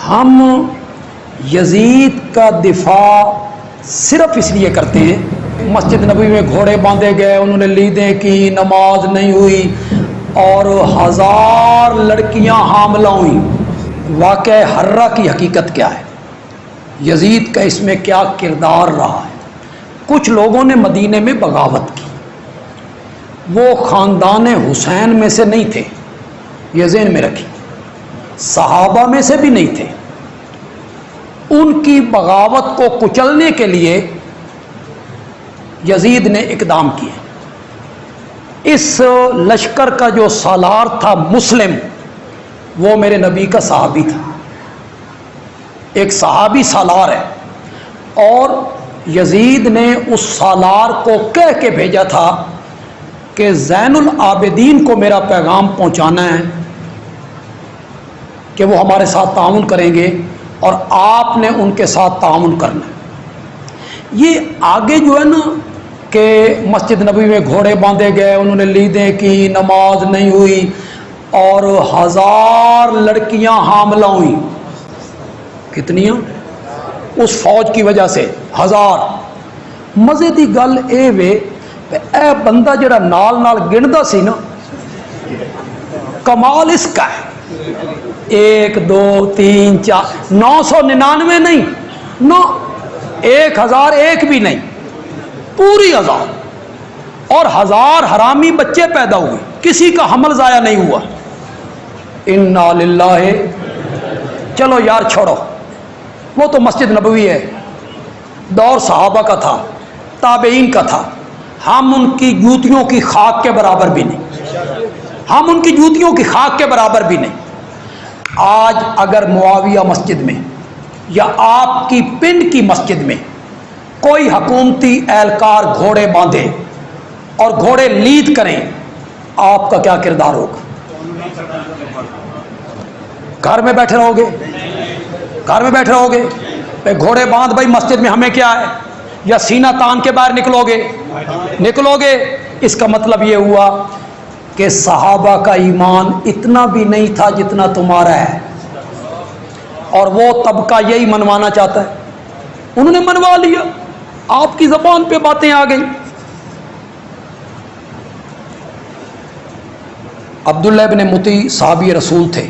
ہم یزید کا دفاع صرف اس لیے کرتے ہیں، مسجد نبوی میں گھوڑے باندھے گئے، انہوں نے لیدیں کی، نماز نہیں ہوئی اور 1000 لڑکیاں حاملہ ہوئیں۔ واقعہ حرہ کی حقیقت کیا ہے؟ یزید کا اس میں کیا کردار رہا ہے؟ کچھ لوگوں نے مدینے میں بغاوت کی، وہ خاندان حسین میں سے نہیں تھے، یہ ذہن میں رکھی، صحابہ میں سے بھی نہیں تھے۔ ان کی بغاوت کو کچلنے کے لیے یزید نے اقدام کیے۔ اس لشکر کا جو سالار تھا مسلم، وہ میرے نبی کا صحابی تھا، ایک صحابی سالار ہے، اور یزید نے اس سالار کو کہہ کے بھیجا تھا کہ زین العابدین کو میرا پیغام پہنچانا ہے کہ وہ ہمارے ساتھ تعاون کریں گے اور آپ نے ان کے ساتھ تعاون کرنا ہے۔ یہ آگے جو ہے نا کہ مسجد نبوی میں گھوڑے باندھے گئے، انہوں نے لیدیں کی، نماز نہیں ہوئی اور 1000 لڑکیاں حاملہ ہوئیں۔ کتنیاں؟ اس فوج کی وجہ سے 1000۔ مزے دی گل اے وے اے بندہ جڑا نال نال گندا سی نا، کمال اس کا ہے، 1 2 3 4 999 نہیں، 1001 بھی نہیں، پوری 1000، اور 1000 حرامی بچے پیدا ہوئے، کسی کا حمل ضائع نہیں ہوا۔ انا للہ۔ چلو یار چھوڑو، وہ تو مسجد نبوی ہے، دور صحابہ کا تھا، تابعین کا تھا، ہم ان کی جوتیوں کی خاک کے برابر بھی نہیں، ہم ان کی جوتیوں کی خاک کے برابر بھی نہیں۔ آج اگر معاویہ مسجد میں یا آپ کی پنڈ کی مسجد میں کوئی حکومتی اہلکار گھوڑے باندھے اور گھوڑے لید کریں، آپ کا کیا کردار ہوگا؟ گھر میں بیٹھے رہو گے؟ گھر میں بیٹھے رہو گے؟ گھوڑے باندھ بھائی مسجد میں ہمیں کیا ہے، یا سینہ تان کے باہر نکلو گے؟ نکلو گے۔ اس کا مطلب یہ ہوا کہ صحابہ کا ایمان اتنا بھی نہیں تھا جتنا تمہارا ہے، اور وہ طبقہ یہی منوانا چاہتا ہے، انہوں نے منوا لیا، آپ کی زبان پہ باتیں آ گئیں۔ عبداللہ ابن مطیع صحابی رسول تھے،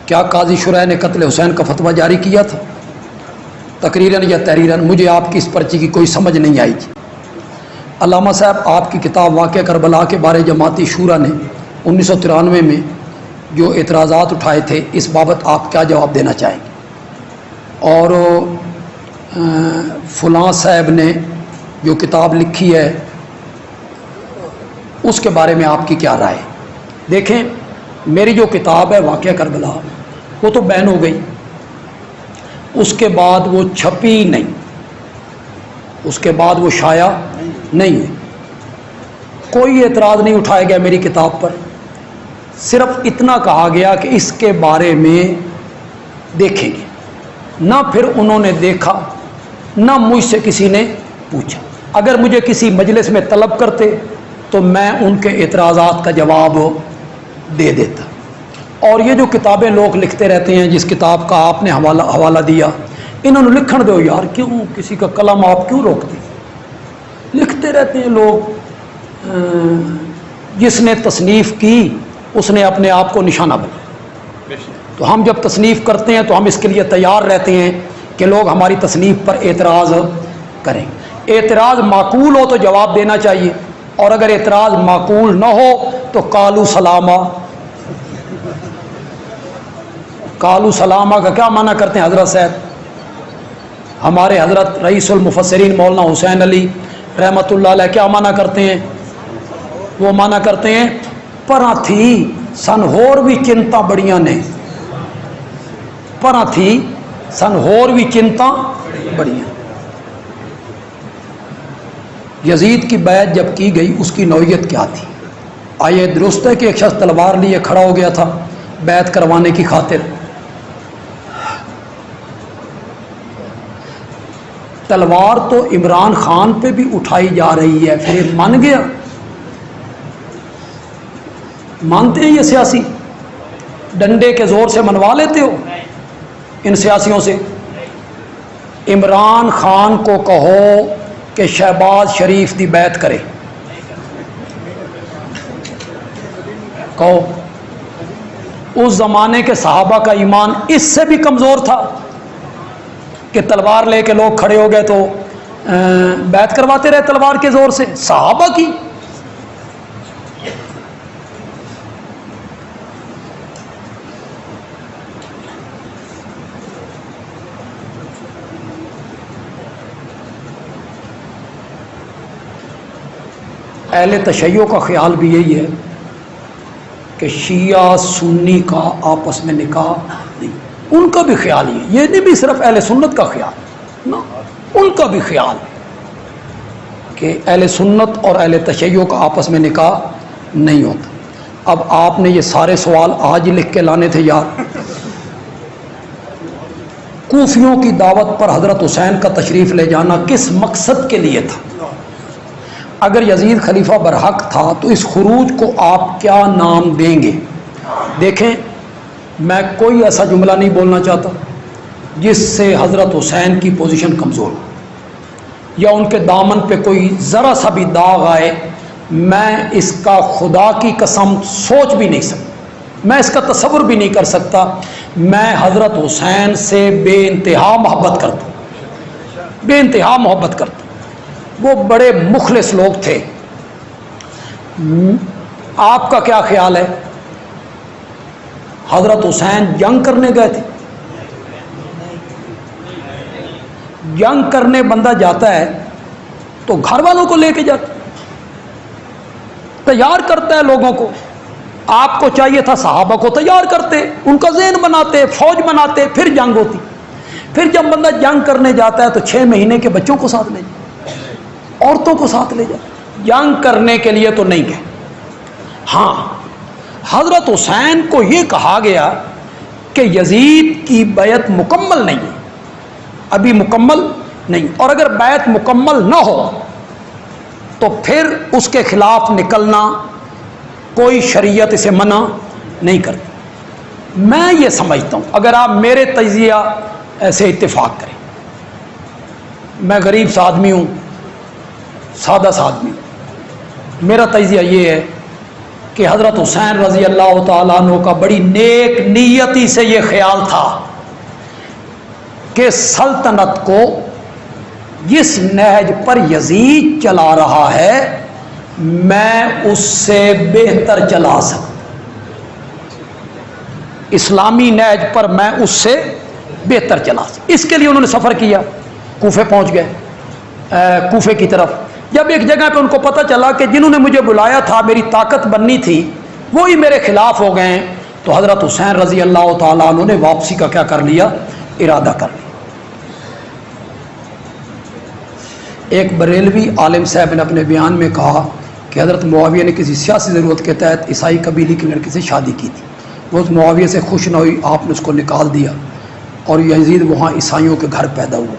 کیا قاضی شرح نے قتل حسین کا فتویٰ جاری کیا تھا؟ تقریراً یا تحریراً؟ مجھے آپ کی اس پرچی کی کوئی سمجھ نہیں آئی تھی۔ علامہ صاحب آپ کی کتاب واقعہ کربلا کے بارے جماعتی شورا نے 1993 میں جو اعتراضات اٹھائے تھے، اس بابت آپ کیا جواب دینا چاہیں گے؟ اور فلاں صاحب نے جو کتاب لکھی ہے اس کے بارے میں آپ کی کیا رائے؟ دیکھیں، میری جو کتاب ہے واقعہ کربلا، وہ تو بین ہو گئی، اس کے بعد وہ چھپی نہیں، اس کے بعد وہ شائع نہیں ہوئی، کوئی اعتراض نہیں اٹھایا گیا میری کتاب پر، صرف اتنا کہا گیا کہ اس کے بارے میں دیکھیں گے۔ نہ پھر انہوں نے دیکھا، نہ مجھ سے کسی نے پوچھا۔ اگر مجھے کسی مجلس میں طلب کرتے تو میں ان کے اعتراضات کا جواب دے دیتا۔ اور یہ جو کتابیں لوگ لکھتے رہتے ہیں، جس کتاب کا آپ نے حوالہ دیا، انہوں نے لکھن دو یار، کیوں کسی کا قلم آپ کیوں روکتے؟ لکھتے رہتے ہیں لوگ، جس نے تصنیف کی اس نے اپنے آپ کو نشانہ بنا۔ تو ہم جب تصنیف کرتے ہیں تو ہم اس کے لیے تیار رہتے ہیں کہ لوگ ہماری تصنیف پر اعتراض کریں۔ اعتراض معقول ہو تو جواب دینا چاہیے، اور اگر اعتراض معقول نہ ہو تو قالوا سلامہ۔ قالوا سلامہ کا کیا معنی کرتے ہیں حضرت صاحب؟ ہمارے حضرت رئیس المفسرین مولانا حسین علی رحمۃ اللہ علیہ کیا معنی کرتے ہیں؟ وہ معنی کرتے ہیں پراں تھی سن ہور بھی چنتا بڑیاں نے، پراں تھی سن ہور بھی چنتا بڑیاں۔ یزید کی بیعت جب کی گئی اس کی نوعیت کیا تھی؟ آئے درست ہے کہ ایک شخص تلوار لیے کھڑا ہو گیا تھا بیعت کروانے کی خاطر؟ تلوار تو عمران خان پہ بھی اٹھائی جا رہی ہے، پھر یہ مان گیا؟ مانتے ہیں یہ سیاسی ڈنڈے کے زور سے منوا لیتے ہو؟ ان سیاسیوں سے؟ عمران خان کو کہو کہ شہباز شریف دی بیعت کرے، کہو۔ اس زمانے کے صحابہ کا ایمان اس سے بھی کمزور تھا کہ تلوار لے کے لوگ کھڑے ہو گئے تو بیعت کرواتے رہے تلوار کے زور سے، صحابہ کی۔ اہل تشیع کا خیال بھی یہی ہے کہ شیعہ سنی کا آپس میں نکاح نہیں، ان کا بھی خیال یہ نہیں بھی صرف اہل سنت کا خیال نا، ان کا بھی خیال کہ اہل سنت اور اہل تشیع کا آپس میں نکاح نہیں ہوتا۔ اب آپ نے یہ سارے سوال آج ہی لکھ کے لانے تھے یار۔ کوفیوں کی دعوت پر حضرت حسین کا تشریف لے جانا کس مقصد کے لیے تھا؟ اگر یزید خلیفہ برحق تھا تو اس خروج کو آپ کیا نام دیں گے؟ دیکھیں، میں کوئی ایسا جملہ نہیں بولنا چاہتا جس سے حضرت حسین کی پوزیشن کمزور ہو یا ان کے دامن پہ کوئی ذرا سا بھی داغ آئے۔ میں اس کا خدا کی قسم سوچ بھی نہیں سکتا، میں اس کا تصور بھی نہیں کر سکتا۔ میں حضرت حسین سے بے انتہا محبت کرتا ہوں، بے انتہا محبت کرتا ہوں۔ وہ بڑے مخلص لوگ تھے۔ آپ کا کیا خیال ہے؟ حضرت حسین جنگ کرنے گئے تھے؟ جنگ کرنے بندہ جاتا ہے تو گھر والوں کو لے کے جاتا، تیار کرتا ہے لوگوں کو۔ آپ کو چاہیے تھا صحابہ کو تیار کرتے، ان کا ذہن بناتے، فوج بناتے، پھر جنگ ہوتی۔ پھر جب بندہ جنگ کرنے جاتا ہے تو 6 مہینے کے بچوں کو ساتھ لے جاتا، عورتوں کو ساتھ لے جاتا، جنگ کرنے کے لیے تو نہیں گئے۔ ہاں، حضرت حسین کو یہ کہا گیا کہ یزید کی بیعت مکمل نہیں ہے، ابھی مکمل نہیں، اور اگر بیعت مکمل نہ ہو تو پھر اس کے خلاف نکلنا کوئی شریعت اسے منع نہیں کرتی۔ میں یہ سمجھتا ہوں، اگر آپ میرے تجزیہ سے اتفاق کریں، میں غریب سا آدمی ہوں، سادہ سا آدمی ہوں، میرا تجزیہ یہ ہے کہ حضرت حسین رضی اللہ تعالیٰ عنہ کا بڑی نیک نیتی سے یہ خیال تھا کہ سلطنت کو جس نہج پر یزید چلا رہا ہے میں اس سے بہتر چلا سکتا، اسلامی نہج پر میں اس سے بہتر چلا سکتا۔ اس کے لیے انہوں نے سفر کیا، کوفے پہنچ گئے، کوفے کی طرف۔ جب ایک جگہ پہ ان کو پتہ چلا کہ جنہوں نے مجھے بلایا تھا، میری طاقت بننی تھی، وہی میرے خلاف ہو گئے ہیں، تو حضرت حسین رضی اللہ تعالیٰ عنہ نے واپسی کا کیا کر لیا؟ ارادہ کر لیا۔ ایک بریلوی عالم صاحب نے اپنے بیان میں کہا کہ حضرت معاویہ نے کسی سیاسی ضرورت کے تحت عیسائی قبیلے کی لڑکی سے شادی کی تھی، وہ اس معاویہ سے خوش نہ ہوئی، آپ نے اس کو نکال دیا اور یزید وہاں عیسائیوں کے گھر پیدا ہوا۔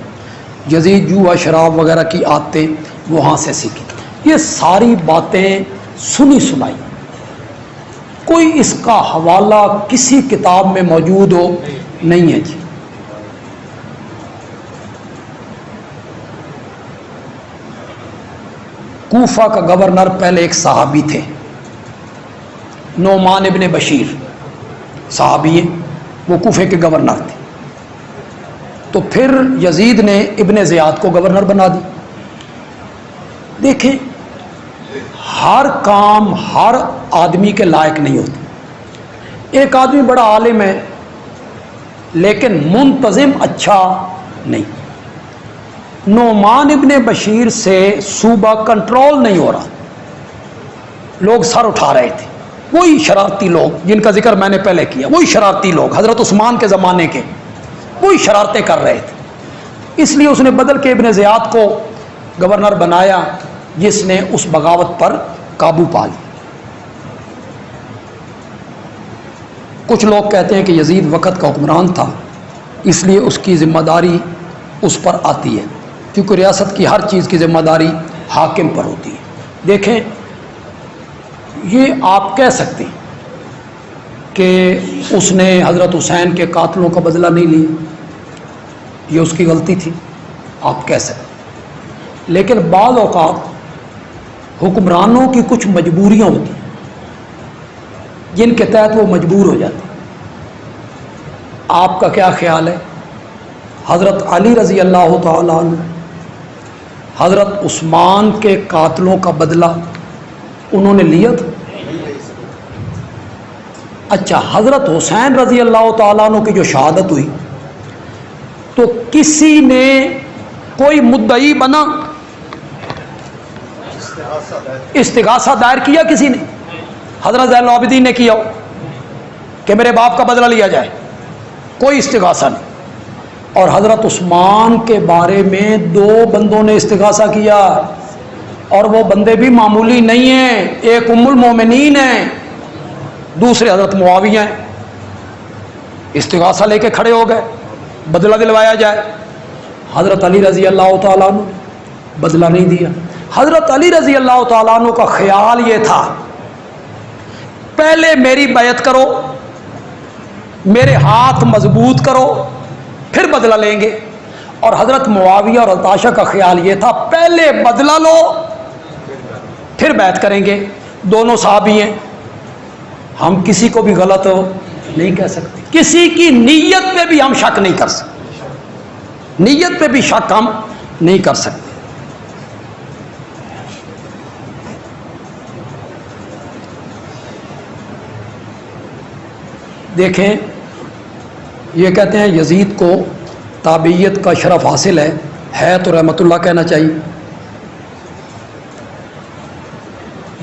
یزید جوا شراب وغیرہ کی عادتیں وہاں سے سیکھی۔ یہ ساری باتیں سنی سنائی، کوئی اس کا حوالہ کسی کتاب میں موجود ہو نہیں ہے جی۔ کوفہ کا گورنر پہلے ایک صحابی تھے، نعمان ابن بشیر صحابی ہیں، وہ کوفے کے گورنر تھے۔ تو پھر یزید نے ابن زیاد کو گورنر بنا دی۔ دیکھیں، ہر کام ہر آدمی کے لائق نہیں ہوتا۔ ایک آدمی بڑا عالم ہے لیکن منتظم اچھا نہیں۔ نعمان ابن بشیر سے صوبہ کنٹرول نہیں ہو رہا، لوگ سر اٹھا رہے تھے، وہی شرارتی لوگ جن کا ذکر میں نے پہلے کیا، وہی شرارتی لوگ حضرت عثمان کے زمانے کے، وہی شرارتیں کر رہے تھے۔ اس لیے اس نے بدل کے ابن زیاد کو گورنر بنایا، جس نے اس بغاوت پر قابو پا لیا۔ کچھ لوگ کہتے ہیں کہ یزید وقت کا حکمران تھا، اس لیے اس کی ذمہ داری اس پر آتی ہے، کیونکہ ریاست کی ہر چیز کی ذمہ داری حاکم پر ہوتی ہے۔ دیکھیں، یہ آپ کہہ سکتے ہیں کہ اس نے حضرت حسین کے قاتلوں کا بدلہ نہیں لیا، یہ اس کی غلطی تھی، آپ کہہ سکتے، لیکن بعض اوقات حکمرانوں کی کچھ مجبوریاں ہوتی ہیں جن کے تحت وہ مجبور ہو جاتے ہیں۔ آپ کا کیا خیال ہے؟ حضرت علی رضی اللہ تعالیٰ عنہ حضرت عثمان کے قاتلوں کا بدلہ انہوں نے لیا تھا؟ اچھا، حضرت حسین رضی اللہ تعالیٰ عنہ کی جو شہادت ہوئی تو کسی نے کوئی مدعی بنا، استغاثہ دائر کیا کسی نے؟ حضرت زین العابدین نے کیا ہو کہ میرے باپ کا بدلہ لیا جائے؟ کوئی استغاثہ نہیں۔ اور حضرت عثمان کے بارے میں 2 بندوں نے استغاثہ کیا، اور وہ بندے بھی معمولی نہیں ہیں، ایک ام المومنین ہیں، دوسرے حضرت معاویہ ہیں۔ استغاثہ لے کے کھڑے ہو گئے بدلہ دلوایا جائے۔ حضرت علی رضی اللہ تعالیٰ عنہ بدلہ نہیں دیا۔ حضرت علی رضی اللہ تعالیٰ عنہ کا خیال یہ تھا پہلے میری بیعت کرو، میرے ہاتھ مضبوط کرو، پھر بدلہ لیں گے۔ اور حضرت معاویہ اور حضرت عائشہ کا خیال یہ تھا پہلے بدلہ لو پھر بیعت کریں گے۔ دونوں صحابی ہیں، ہم کسی کو بھی غلط نہیں کہہ سکتے، کسی کی نیت پہ بھی ہم شک نہیں کر سکتے، نیت پہ بھی شک ہم نہیں کر سکتے۔ دیکھیں، یہ کہتے ہیں یزید کو تابعیت کا شرف حاصل ہے تو رحمت اللہ کہنا چاہیے۔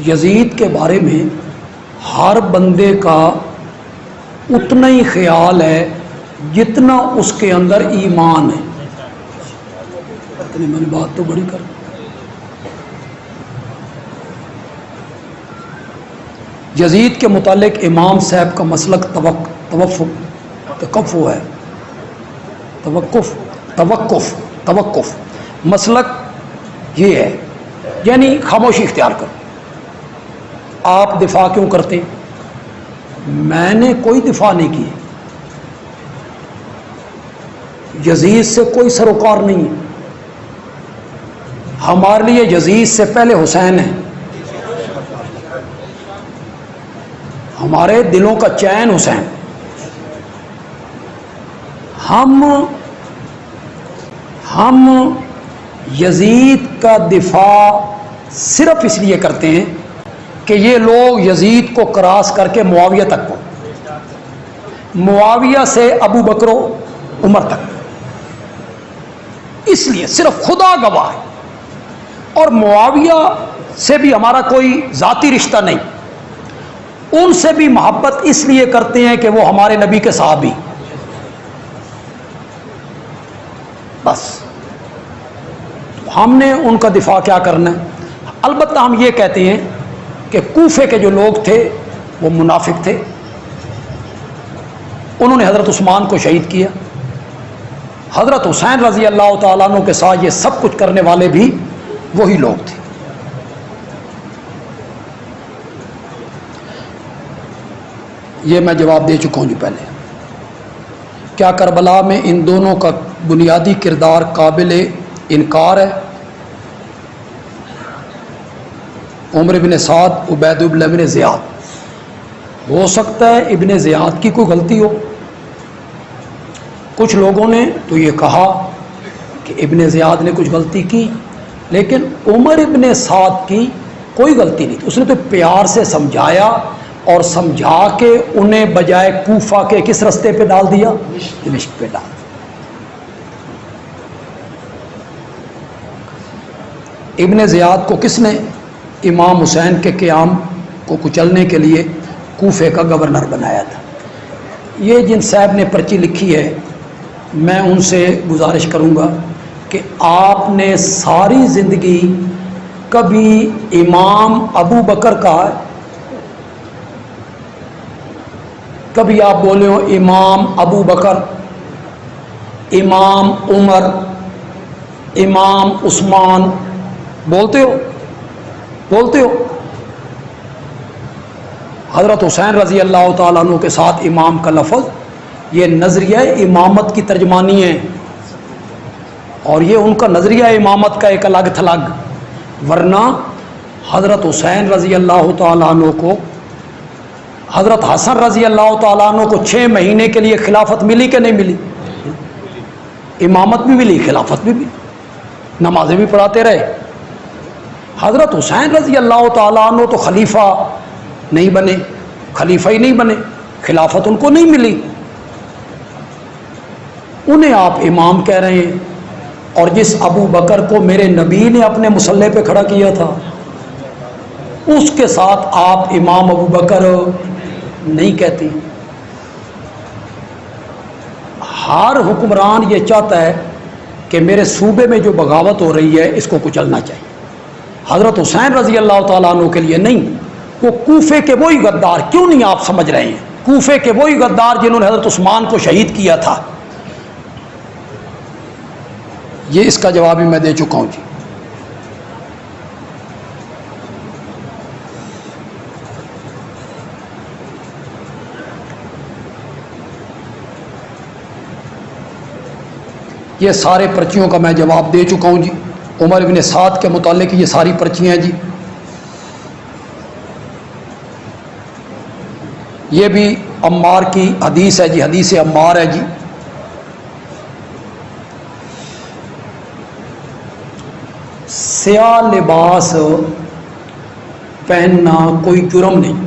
یزید کے بارے میں ہر بندے کا اتنا ہی خیال ہے جتنا اس کے اندر ایمان ہے۔ میں نے بات تو بڑی کر، یزید کے متعلق امام صاحب کا مسلک توقف مسلک یہ ہے، یعنی خاموشی اختیار کرو۔ آپ دفاع کیوں کرتے ہیں؟ میں نے کوئی دفاع نہیں کی، یزید سے کوئی سروکار نہیں ہے، ہمارے لیے یزید سے پہلے حسین ہے، ہمارے دلوں کا چین حسین۔ ہم یزید کا دفاع صرف اس لیے کرتے ہیں کہ یہ لوگ یزید کو کراس کر کے معاویہ تک پہنچے، معاویہ سے ابو بکر و عمر تک، اس لیے صرف خدا گواہ ہے۔ اور معاویہ سے بھی ہمارا کوئی ذاتی رشتہ نہیں، ان سے بھی محبت اس لیے کرتے ہیں کہ وہ ہمارے نبی کے صحابی، بس ہم نے ان کا دفاع کیا کرنا ہے؟ البتہ ہم یہ کہتے ہیں کہ کوفے کے جو لوگ تھے وہ منافق تھے، انہوں نے حضرت عثمان کو شہید کیا، حضرت حسین رضی اللہ تعالیٰ عنہ کے ساتھ یہ سب کچھ کرنے والے بھی وہی لوگ تھے۔ یہ میں جواب دے چکا ہوں جی پہلے۔ کیا کربلا میں ان دونوں کا بنیادی کردار قابل انکار ہے؟ عمر بن سعد، عبید بن زیاد، ہو سکتا ہے ابن زیاد کی کوئی غلطی ہو، کچھ لوگوں نے تو یہ کہا کہ ابن زیاد نے کچھ غلطی کی، لیکن عمر ابن سعد کی کوئی غلطی نہیں تھی، اس نے تو پیار سے سمجھایا اور سمجھا کے انہیں بجائے کوفہ کے کس رستے پہ ڈال دیا؟ دمشق پہ ڈال دیا۔ ابن زیاد کو کس نے امام حسین کے قیام کو کچلنے کے لیے کوفے کا گورنر بنایا تھا؟ یہ جن صاحب نے پرچی لکھی ہے، میں ان سے گزارش کروں گا کہ آپ نے ساری زندگی کبھی امام ابو بکر کا، کبھی آپ بولے ہو امام ابو بکر، امام عمر، امام عثمان، بولتے ہو؟ حضرت حسین رضی اللہ تعالیٰ عنہ کے ساتھ امام کا لفظ یہ نظریہ امامت کی ترجمانی ہے، اور یہ ان کا نظریہ امامت کا ایک الگ تھلگ، ورنہ حضرت حسین رضی اللہ تعالیٰ عنہ کو، حضرت حسن رضی اللہ تعالیٰ عنہ کو 6 مہینے کے لیے خلافت ملی کہ نہیں ملی؟ امامت بھی ملی، خلافت بھی ملی، نمازیں بھی پڑھاتے رہے۔ حضرت حسین رضی اللہ تعالیٰ عنہ تو خلیفہ نہیں بنے، خلیفہ ہی نہیں بنے، خلافت ان کو نہیں ملی، انہیں آپ امام کہہ رہے ہیں۔ اور جس ابو بکر کو میرے نبی نے اپنے مصلی پہ کھڑا کیا تھا، اس کے ساتھ آپ امام ابو بکر نہیں کہتے۔ ہر حکمران یہ چاہتا ہے کہ میرے صوبے میں جو بغاوت ہو رہی ہے اس کو کچلنا چاہیے، حضرت حسین رضی اللہ تعالیٰ عنہ کے لیے نہیں۔ وہ کوفے کے وہی غدار، کیوں نہیں آپ سمجھ رہے ہیں؟ کوفے کے وہی غدار جنہوں نے حضرت عثمان کو شہید کیا تھا۔ یہ اس کا جواب بھی میں دے چکا ہوں جی۔ یہ سارے پرچیوں کا میں جواب دے چکا ہوں جی۔ عمر بن سعد کے متعلق یہ ساری پرچیاں ہیں جی۔ یہ بھی عمار کی حدیث ہے جی، حدیث عمار ہے جی۔ سیاہ لباس پہننا کوئی جرم نہیں،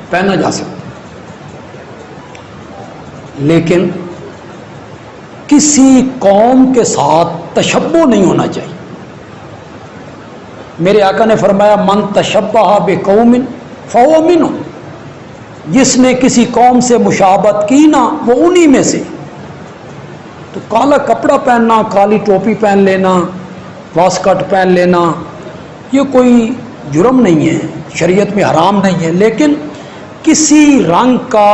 پہنا جا سکتا، لیکن کسی قوم کے ساتھ تشبہ نہیں ہونا چاہیے۔ میرے آقا نے فرمایا من تشبہ بقوم فہو منہم، جس نے کسی قوم سے مشابہت کی نا وہ انہی میں سے۔ تو کالا کپڑا پہننا، کالی ٹوپی پہن لینا، واسکٹ پہن لینا، یہ کوئی جرم نہیں ہے، شریعت میں حرام نہیں ہے، لیکن کسی رنگ کا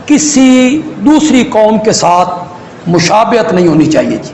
کسی دوسری قوم کے ساتھ مشابہت نہیں ہونی چاہیے جی۔